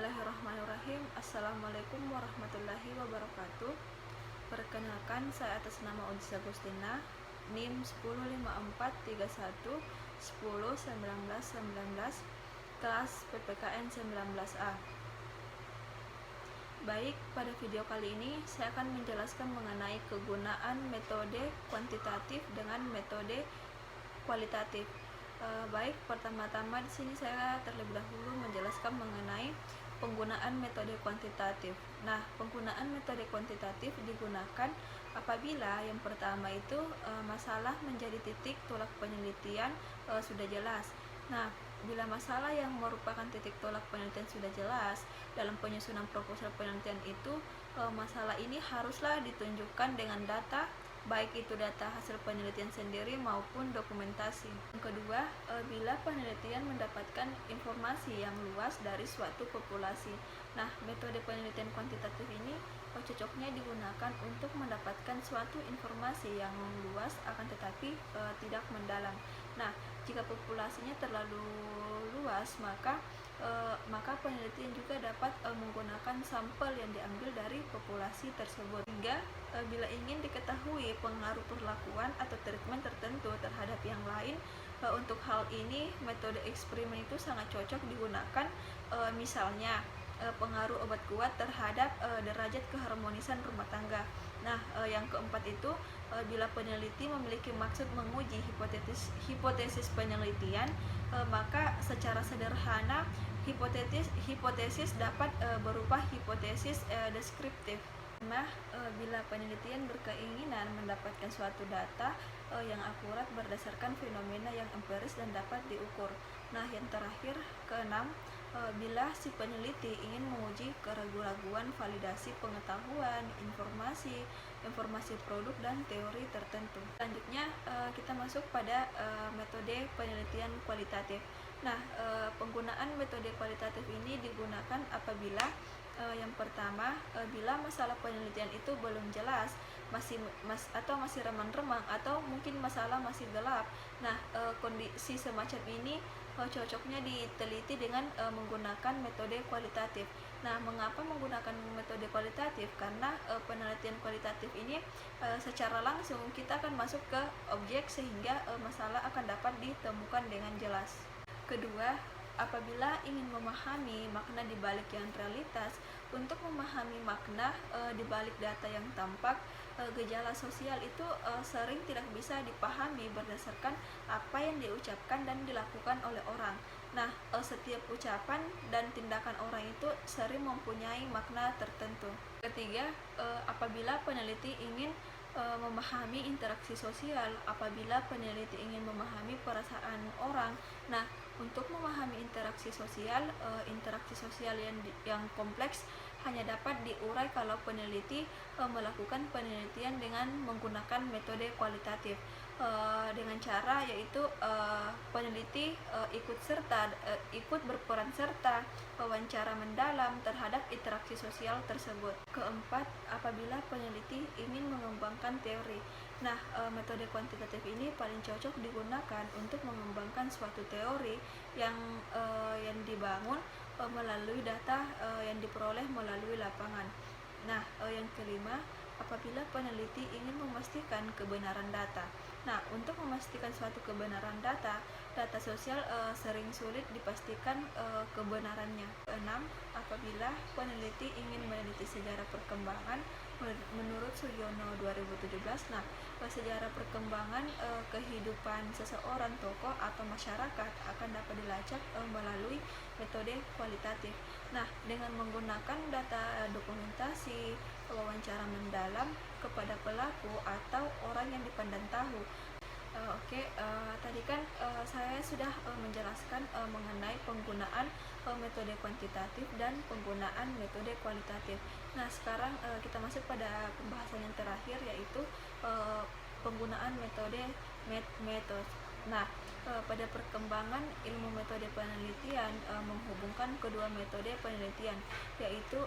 Bismillahirrahmanirrahim. Assalamualaikum warahmatullahi wabarakatuh. Perkenalkan, saya atas nama Odis Agustina, NIM 105431 10 19 19, kelas PPKN 19A. Baik, pada video kali ini saya akan menjelaskan mengenai kegunaan metode kuantitatif dengan metode kualitatif. Baik, pertama-tama di sini saya terlebih dahulu menjelaskan mengenai penggunaan metode kuantitatif. Nah, penggunaan metode kuantitatif digunakan apabila yang pertama itu masalah menjadi titik tolak penelitian sudah jelas. Nah, bila masalah yang merupakan titik tolak penelitian sudah jelas, dalam penyusunan proposal penelitian itu masalah ini haruslah ditunjukkan dengan data, baik itu data hasil penelitian sendiri maupun dokumentasi. Yang kedua, bila penelitian mendapatkan informasi yang luas dari suatu populasi. Nah, metode penelitian kuantitatif ini cocoknya digunakan untuk mendapatkan suatu informasi yang luas akan tetapi tidak mendalam. Nah, jika populasinya terlalu luas, maka penelitian juga dapat menggunakan sampel yang diambil dari populasi tersebut. Hingga bila ingin diketahui pengaruh perlakuan atau treatment tertentu terhadap yang lain, untuk hal ini metode eksperimen itu sangat cocok digunakan. Misalnya pengaruh obat kuat terhadap derajat keharmonisan rumah tangga. Nah, yang keempat itu bila peneliti memiliki maksud menguji hipotesis penelitian, maka secara sederhana hipotesis dapat berupa hipotesis deskriptif. Nah, bila penelitian berkeinginan mendapatkan suatu data yang akurat berdasarkan fenomena yang empiris dan dapat diukur. Nah, yang terakhir, keenam, bila si peneliti ingin menguji keraguan-raguan validasi pengetahuan, informasi produk dan teori tertentu. Selanjutnya kita masuk pada metode penelitian kualitatif. Nah, penggunaan metode kualitatif ini digunakan apabila yang pertama, bila masalah penelitian itu belum jelas, masih remang-remang atau mungkin masalah masih gelap. Nah, kondisi semacam ini cocoknya diteliti dengan menggunakan metode kualitatif. Nah, mengapa menggunakan metode kualitatif? Karena penelitian kualitatif ini secara langsung kita akan masuk ke objek sehingga masalah akan dapat ditemukan dengan jelas. Kedua, apabila ingin memahami makna di balik yang realitas, untuk memahami makna di balik data yang tampak, gejala sosial itu sering tidak bisa dipahami berdasarkan apa yang diucapkan dan dilakukan oleh orang. Nah, setiap ucapan dan tindakan orang itu sering mempunyai makna tertentu. Ketiga, apabila peneliti ingin memahami interaksi sosial, apabila peneliti ingin memahami perasaan orang. Nah, untuk memahami interaksi sosial yang kompleks hanya dapat diurai kalau peneliti melakukan penelitian dengan menggunakan metode kualitatif, dengan cara yaitu peneliti ikut berperan serta wawancara mendalam terhadap interaksi sosial tersebut. Keempat, apabila peneliti ingin mengembangkan teori. Nah, metode kuantitatif ini paling cocok digunakan untuk mengembangkan suatu teori yang dibangun melalui data yang diperoleh melalui lapangan. Nah, yang kelima, apabila peneliti ingin memastikan kebenaran data. Nah, untuk memastikan suatu kebenaran data sosial sering sulit dipastikan kebenarannya. Keenam, apabila peneliti ingin meneliti sejarah perkembangan menurut Sugiono 2017, nah, sejarah perkembangan kehidupan seseorang, tokoh atau masyarakat akan dapat dilacak melalui metode kualitatif. Nah, dengan menggunakan data dokumentasi, wawancara mendalam kepada pelaku atau orang yang dipandang tahu. Tadi kan saya sudah menjelaskan mengenai penggunaan metode kuantitatif dan penggunaan metode kualitatif. Nah, sekarang kita masuk pada pembahasan yang terakhir, yaitu penggunaan metode. Nah, pada perkembangan ilmu metode penelitian menghubungkan kedua metode penelitian, yaitu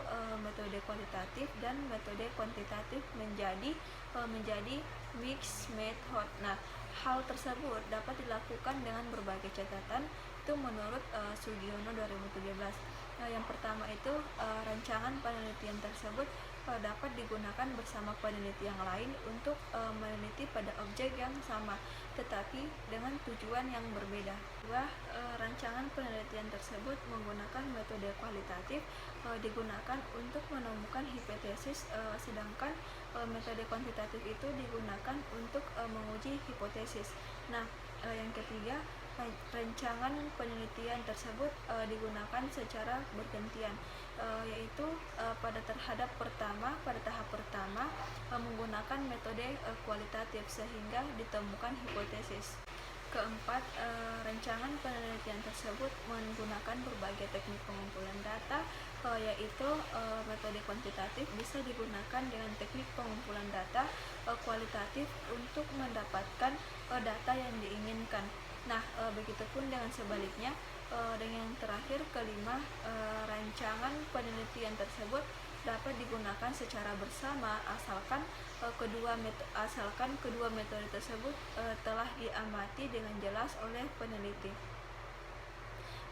metode kualitatif dan metode kuantitatif menjadi mixed method. Nah, hal tersebut dapat dilakukan dengan berbagai catatan itu menurut Sugiono 2017. Yang pertama itu rancangan penelitian tersebut dapat digunakan bersama peneliti yang lain untuk meneliti pada objek yang sama tetapi dengan tujuan yang berbeda. Dua, rancangan penelitian tersebut menggunakan metode kualitatif digunakan untuk menemukan hipotesis, sedangkan metode kuantitatif itu digunakan untuk menguji hipotesis. Nah, yang ketiga, rancangan penelitian tersebut digunakan secara bergantian, yaitu pada tahap pertama menggunakan metode kualitatif sehingga ditemukan hipotesis. Keempat, rancangan penelitian tersebut menggunakan berbagai teknik pengumpulan data, yaitu metode kuantitatif bisa digunakan dengan teknik pengumpulan data kualitatif untuk mendapatkan data yang diinginkan. Nah, begitupun dengan sebaliknya. Dan yang terakhir, kelima, rancangan penelitian tersebut dapat digunakan secara bersama asalkan kedua metode tersebut telah diamati dengan jelas oleh peneliti.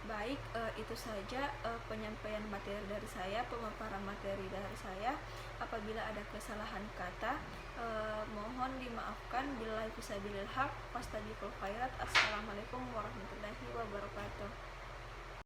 Baik, itu saja penyampaian materi dari saya, pemaparan materi dari saya. Apabila ada kesalahan kata, mohon dimaafkan. Billahi fisabilil haq, fastabiqul khairat. Assalamualaikum warahmatullahi wabarakatuh.